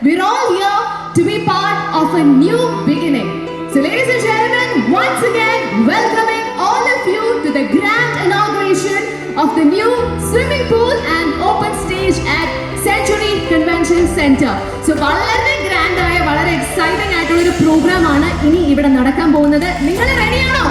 we're all here to be part of a new beginning. So ladies and gentlemen, once again, welcoming all of you to the grand inauguration of the new swimming pool and open stage at Century Convention Center. So വളരെ grand ആയ വളരെ exciting ആയിട്ടുള്ള ഒരു programme ആണ് ഇനി ഇവിടെ നടക്കാൻ പോകുന്നത്. നിങ്ങൾ റെഡിയാണോ?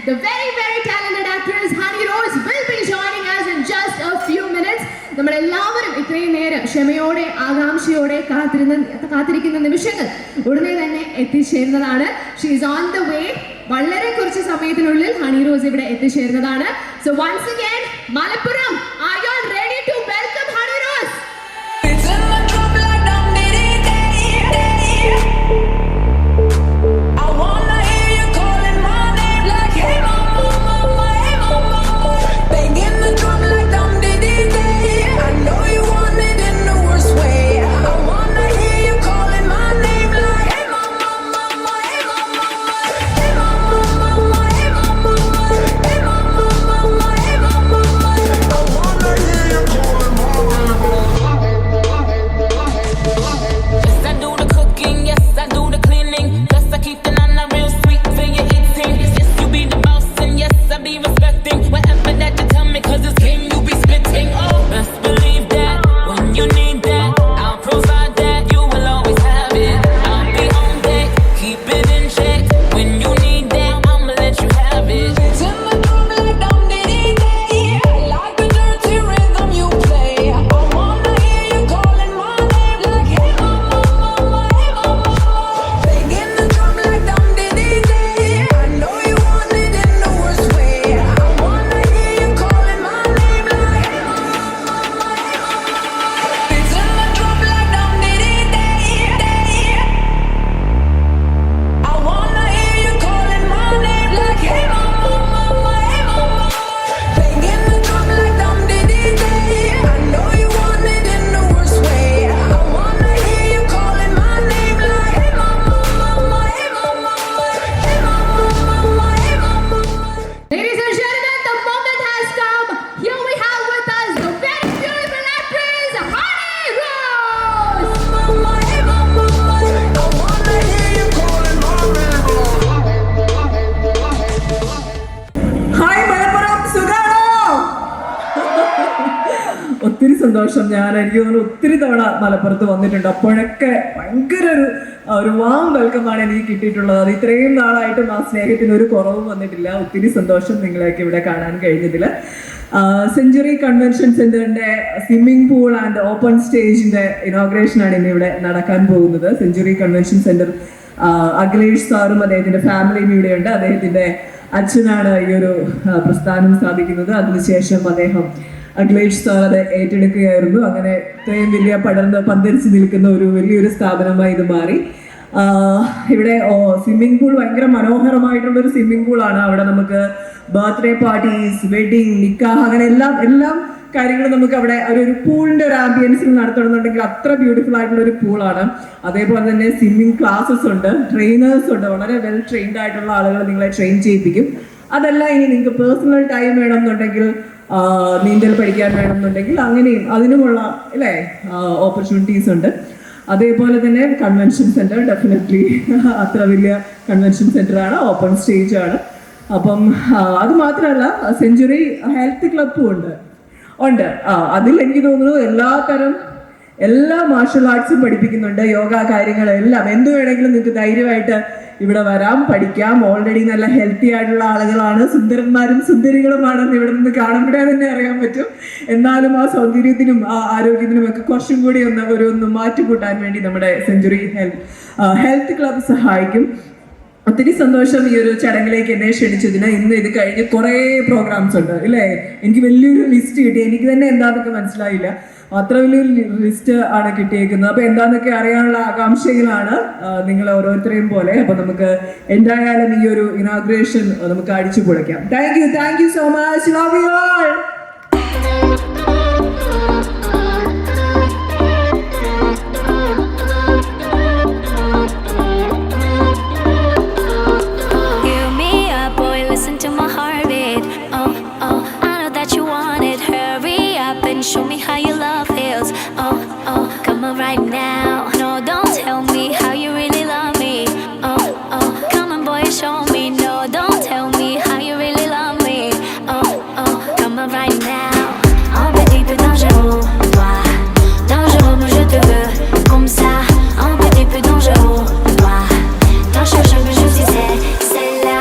The very, very talented actress Honey Rose will be joining us in just a few minutes. നമ്മളെല്ലാവരും ഇത്രയും നേരം ക്ഷമയോടെ ആകാംക്ഷയോടെ കാത്തിരിക്കുന്ന നിമിഷങ്ങൾ ഉടനെ തന്നെ എത്തിച്ചേരുന്നതാണ്. She is on the way. വളരെ കുറച്ച് സമയത്തിനുള്ളിൽ ഹണി റോസ് ഇവിടെ എത്തിച്ചേരുന്നതാണ്. So once again Malappuram, are you all ready to welcome Honey Rose? I wanna സന്തോഷം. എനിക്ക് തോന്നുന്നു ഒത്തിരി തവണ മലപ്പുറത്ത് വന്നിട്ടുണ്ട്. അപ്പോഴൊക്കെ ഭയങ്കര ഒരു വാം വെൽക്കമാണ് എനിക്ക് കിട്ടിയിട്ടുള്ളത്. അത് ഇത്രയും നാളായിട്ടും ആ സ്നേഹത്തിന് ഒരു കുറവും വന്നിട്ടില്ല. ഒത്തിരി സന്തോഷം നിങ്ങളെയൊക്കെ ഇവിടെ കാണാൻ കഴിഞ്ഞതിൽ. സെഞ്ചുറി കൺവെൻഷൻ സെന്ററിന്റെ സ്വിമ്മിംഗ് പൂൾ ആൻഡ് ഓപ്പൺ സ്റ്റേജിന്റെ ഇനോഗ്രേഷൻ ആണ് ഇന്ന് ഇവിടെ നടക്കാൻ പോകുന്നത്. സെഞ്ചുറി കൺവെൻഷൻ സെന്റർ അഖിലേഷ് സാറും അദ്ദേഹത്തിന്റെ ഫാമിലിയും ഇവിടെയുണ്ട്. അദ്ദേഹത്തിന്റെ അച്ഛനാണ് ഈ ഒരു പ്രസ്ഥാനം സ്ഥാപിക്കുന്നത്. അതിനുശേഷം അദ്ദേഹം അഖിലേഷ് സാർ അത് ഏറ്റെടുക്കുകയായിരുന്നു. അങ്ങനെ ഇത്രയും വലിയ പന്തരിച്ച് നിൽക്കുന്ന ഒരു വലിയൊരു സ്ഥാപനമായി ഇത് മാറി. ഇവിടെ സ്വിമ്മിംഗ് പൂൾ ഭയങ്കര മനോഹരമായിട്ടുള്ള ഒരു സ്വിമ്മിംഗ് പൂളാണ്. അവിടെ നമുക്ക് ബർത്ത്ഡേ പാർട്ടീസ്, വെഡിങ്, നിക്കാഹ്, അങ്ങനെ എല്ലാം കാര്യങ്ങളും നമുക്ക് അവിടെ ഒരു പൂളിന്റെ ഒരു ആംബിയൻസിൽ നടത്തണമെന്നുണ്ടെങ്കിൽ അത്ര ബ്യൂട്ടിഫുൾ ആയിട്ടുള്ള ഒരു പൂളാണ്. അതേപോലെ തന്നെ സ്വിമ്മിംഗ് ക്ലാസ്സസ് ഉണ്ട്, ട്രെയിനേഴ്സ് ഉണ്ട്. വളരെ വെൽ ട്രെയിൻഡ് ആയിട്ടുള്ള ആളുകൾ നിങ്ങളെ ട്രെയിൻ ചെയ്യിപ്പിക്കും. അതല്ല, ഇനി നിങ്ങൾക്ക് പേഴ്സണൽ ടൈം വേണമെന്നുണ്ടെങ്കിൽ, നീന്തൽ പഠിക്കാൻ വേണമെന്നുണ്ടെങ്കിൽ അങ്ങനെയും അതിനുമുള്ള ഓപ്പർച്യൂണിറ്റീസ് ഉണ്ട്. അതേപോലെ തന്നെ കൺവെൻഷൻ സെന്റർ ഡെഫിനറ്റ്ലി അത്ര വലിയ കൺവെൻഷൻ സെന്റർ ആണ്, ഓപ്പൺ സ്റ്റേജ് ആണ്. അപ്പം അത് മാത്രമല്ല, സെഞ്ചുറി ഹെൽത്ത് ക്ലബും ഉണ്ട്. അതിൽ എനിക്ക് തോന്നുന്നു എല്ലാ മാർഷൽ ആർട്സും പഠിപ്പിക്കുന്നുണ്ട്. യോഗ കാര്യങ്ങളെല്ലാം എന്ത് വേണമെങ്കിലും നിങ്ങൾക്ക് ധൈര്യമായിട്ട് ഇവിടെ വരാം, പഠിക്കാം. ഓൾറെഡി നല്ല ഹെൽത്തി ആയിട്ടുള്ള ആളുകളാണ്, സുന്ദരന്മാരും സുന്ദരികളുമാണെന്ന് ഇവിടെ നിന്ന് കാണുമ്പോഴേ തന്നെ അറിയാൻ പറ്റും. എന്നാലും ആ സൗന്ദര്യത്തിനും ആ ആരോഗ്യത്തിനും ഒക്കെ കുറച്ചും കൂടി ഒന്ന് മാറ്റുകൂട്ടാൻ വേണ്ടി നമ്മുടെ സെഞ്ചുറി ഹെൽത്ത് ക്ലബ് സഹായിക്കും. ഒത്തിരി സന്തോഷം ഈ ഒരു ചടങ്ങിലേക്ക് എന്നെ ക്ഷണിച്ചതിന്. ഇന്ന് ഇത് കഴിഞ്ഞ് കുറേ പ്രോഗ്രാംസ് ഉണ്ട് ഇല്ലേ? എനിക്ക് വലിയൊരു ലിസ്റ്റ് കിട്ടി. എനിക്ക് തന്നെ എന്താണെന്നൊക്കെ മനസ്സിലായില്ല, അത്ര വലിയൊരു ലിസ്റ്റ് ആണ് കിട്ടിയേക്കുന്നത്. അപ്പൊ എന്താന്നൊക്കെ അറിയാനുള്ള ആകാംക്ഷയിലാണ് നിങ്ങൾ ഓരോരുത്തരെയും പോലെ. അപ്പൊ നമുക്ക് എന്തായാലും ഈ ഒരു ഇനാഗ്രേഷൻ നമുക്ക് അടിച്ചു പൊളിക്കാം. Thank you so much. Love you all. Show me how your love feels. Come on right now. No, don't tell me how you really love me. Come on boy, show me. No, don't tell me how you really love me. Come on right now. Un petit peu dangereux, toi. Dangereux, moi je te veux comme ça. Un petit peu dangereux, toi. Dans chaque chose que je suis celle-là.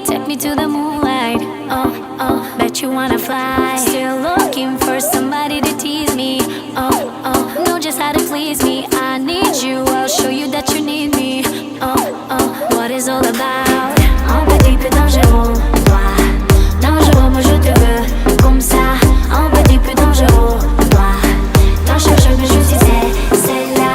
Take me to the moonlight. Bet you wanna fly. Still looking for somebody to tease me. Know just how to please me. I need you. I'll show you that you need me. What is all about? Un petit peu dangereux, toi. Dangereux, moi je te veux comme ça. Un petit peu dangereux, toi. Dans chaque chose que je suis celle-là.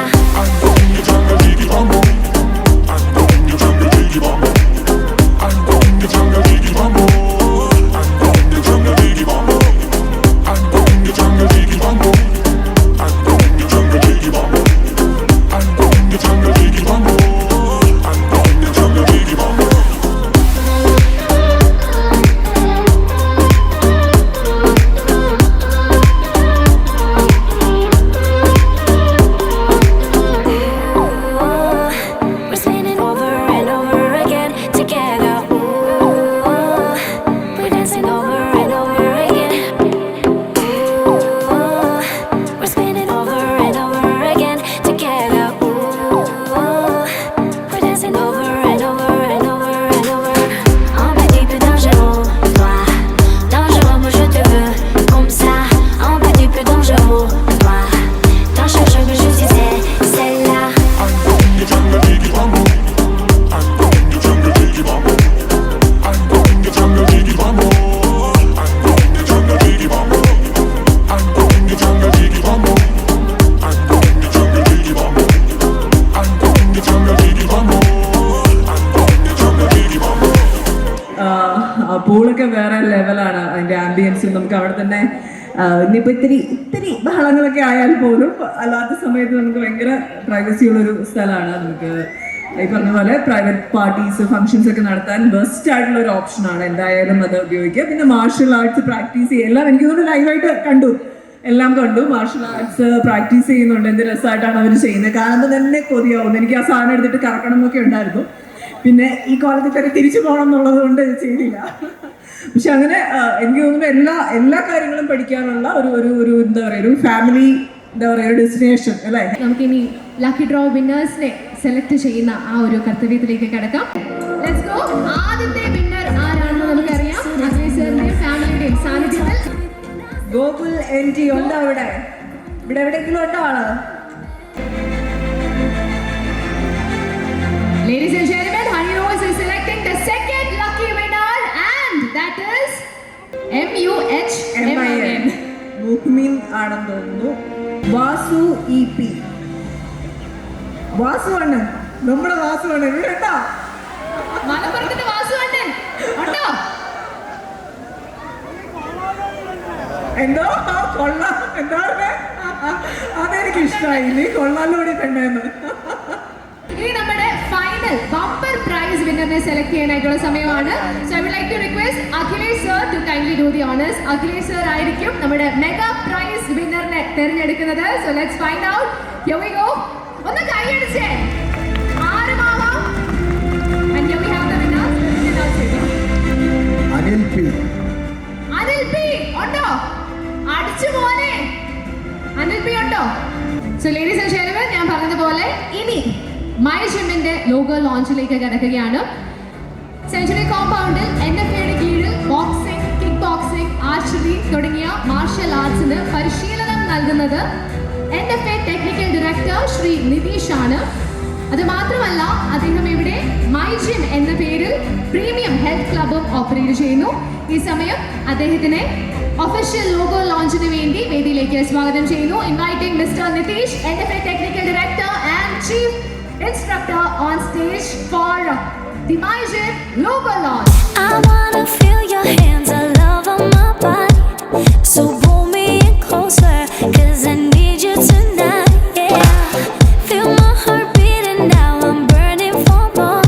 നമുക്ക് അവിടെ തന്നെ ഇനിയിപ്പോൾ ഇത്തിരി ബഹളങ്ങളൊക്കെ ആയാൽ പോലും അല്ലാത്ത സമയത്ത് നമുക്ക് ഭയങ്കര പ്രൈവസി ഉള്ളൊരു സ്ഥലമാണ്. നമുക്ക് ഈ പറഞ്ഞ പോലെ പ്രൈവറ്റ് പാർട്ടീസ് ഫംഗ്ഷൻസ് ഒക്കെ നടത്താൻ ബെസ്റ്റ് ആയിട്ടുള്ള ഒരു ഓപ്ഷനാണ്. എന്തായാലും അത് ഉപയോഗിക്കുക. പിന്നെ മാർഷൽ ആർട്സ് പ്രാക്ടീസ് ചെയ്യുക, എല്ലാം എനിക്ക് തോന്നുന്നു ലൈവായിട്ട് എല്ലാം കണ്ടു. മാർഷൽ ആർട്സ് പ്രാക്ടീസ് ചെയ്യുന്നുണ്ട്. എന്ത് രസമായിട്ടാണ് അവർ ചെയ്യുന്നത്. കാണുമ്പോൾ തന്നെ കൊതിയാവുന്നു. എനിക്ക് ആ സാധനം എടുത്തിട്ട് കറക്കണം എന്നൊക്കെ ഉണ്ടായിരുന്നു. പിന്നെ ഈ കോളേജിൽ തന്നെ തിരിച്ചു പോകണം എന്നുള്ളത് കൊണ്ട് ചെയ്തില്ല. പക്ഷെ അങ്ങനെ എനിക്ക് തോന്നുന്നു എല്ലാ കാര്യങ്ങളും പഠിക്കാനുള്ള ഒരു എന്താ പറയുക, ഒരു ഫാമിലി എന്താ പറയുക, ഒരു ഡെസ്റ്റിനേഷൻ അല്ലേ. നമുക്കിനി ലക്കി ഡ്രോ വിന്നേഴ്സിനെ സെലക്ട് ചെയ്യുന്ന ആ ഒരു കർത്തവ്യത്തിലേക്ക് കിടക്കാം. Let's go. ആദ്യത്തെ വിന്നർ ആരാണെന്ന് നമുക്കറിയാം. അഖിലേഷ് സാറിന്റെയും ഫാമിലിയുടെയും സാന്നിധ്യത്തിൽ ഗോകുൽ NT ഉണ്ടോ? ഇവിടെ എവിടെയെങ്കിലും ഉണ്ടോ ആള്? Ladies and gentlemen, Honey Rose is selecting the second lucky winner, and that is MUHMIN. Muhmin ആണെന്ന് തോന്നുന്നു. വാസു EP. വാസു അണ്ണൻ, നമ്മുടെ വാസു അണ്ണൻ ഇവിടെ ഉണ്ടോ? മലപ്പുറത്തിന്റെ വാസു അണ്ണൻ ഉണ്ടോ? എന്തോ കൊള്ളാം. എന്താ അതെനിക്ക് ഇഷ്ടമായി. നീ കൊള്ളാലോടി പെണ്ണെന്ന്. ഇനി നമ്മുടെ ഫൈനൽ ബമ്പർ പ്രൈസ് വിന്നറിനെ സെലക്ട് ചെയ്യാനായിട്ടുള്ള സമയമാണ്. So I would like to request Akhilesh sir to kindly do the honours. Akhilesh sir ആയിരിക്കും നമ്മുടെ മെഗാ പ്രൈസ് വിന്നറിനെ തിരഞ്ഞെടുക്കുന്നത്. So let's find out. Here we go. ഒന്ന് കൈയടിച്ചേ. ആരുമാവാം? And here we have the winner. Anil P. Anil P ഉണ്ടോ? അടിച്ചു പോലെ അനിൽ പി ഉണ്ടോ? സോ ലേഡീസ് ആൻഡ് ജെന്റിൽമെൻ, ഞാൻ പറഞ്ഞതുപോലെ ഇനി മൈ ജിമ്മിന്റെ ലോഗോ ലോഞ്ചിലേക്ക് കിടക്കുകയാണ്. സെഞ്ചുറി കോമ്പൗണ്ടിൽ NFAയുടെ കീഴിൽ ബോക്സിംഗ്, കിക്ക് ബോക്സിംഗ്, ആർച്ചറി തുടങ്ങിയ മാർഷൽ ആർട്സിന് പരിശീലനം നൽകുന്നത് NFA technical director Shri Nitish ആണ്. അത് മാത്രമല്ല, അദ്ദേഹം ഇവിടെ മൈ ജിം എന്ന പേരിൽ പ്രീമിയം ഹെൽത്ത് ക്ലബും ഓപ്പറേറ്റ് ചെയ്യുന്നു. ഈ സമയം അദ്ദേഹത്തിനെ ഒഫീഷ്യൽ ലോഗോ ലോഞ്ചിന് വേണ്ടി വേദിയിലേക്ക് സ്വാഗതം ചെയ്യുന്നു. Inviting mister Nitish, NFA technical director and chief instructor on stage for the My Gym logo launch. I wanna feel your hands, I love on my body. So pull me in closer, 'cause I need you tonight, yeah. Feel my heart beating now, I'm burning for more.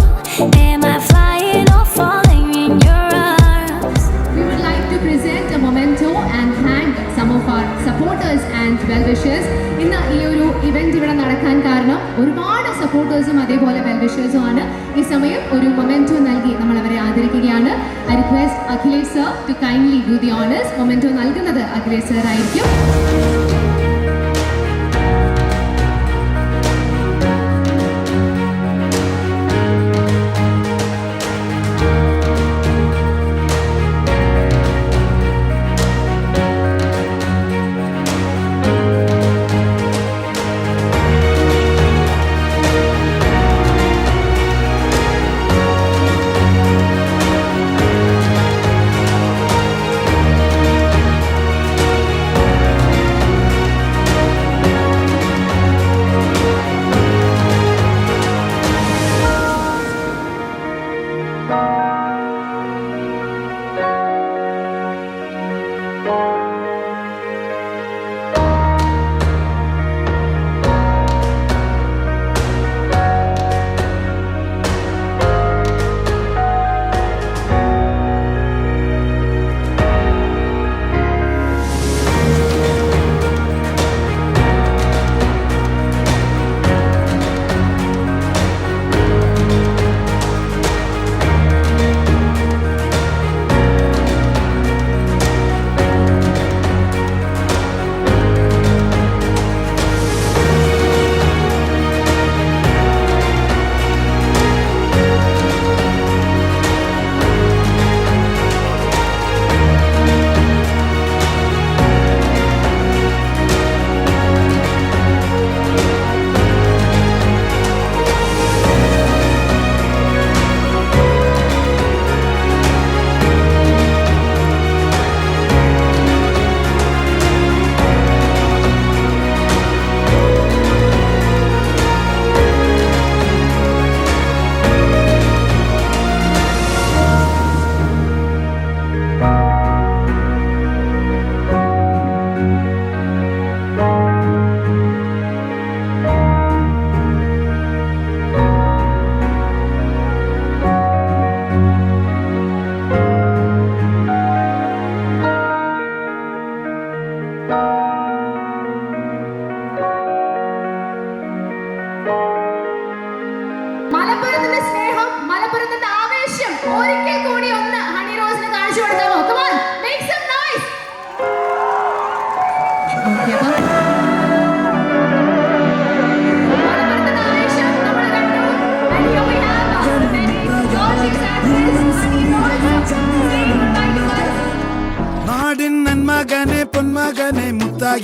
Am I flying or falling in your arms? We would like to present a memento and thank some of our supporters and well-wishers. ഇന്ന് ഈ ഒരു event ഇവിടെ നടക്കാൻ കാരണം ഒരുപാട് സപ്പോർട്ടേഴ്സും അതേപോലെ വെൽവിഷേഴ്സും ആണ്. ഈ സമയം ഒരു മൊമെന്റോ നൽകി നമ്മൾ അവരെ ആദരിക്കുകയാണ്. I request Akhilesh sir to kindly do the honours. Memento നൽകുന്നത് അഖിലേഷ് സർ ആയിരിക്കും.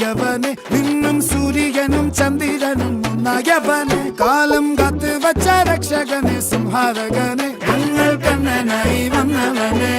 വലിയവനെ നിന്നും സൂര്യനും ചന്ദ്രനും ഒന്നായവനെ കാലം കാത്ത് വച്ച രക്ഷകനെ സംഹാരകനെ ഞങ്ങൾ കണ്ണനായി വന്നവനെ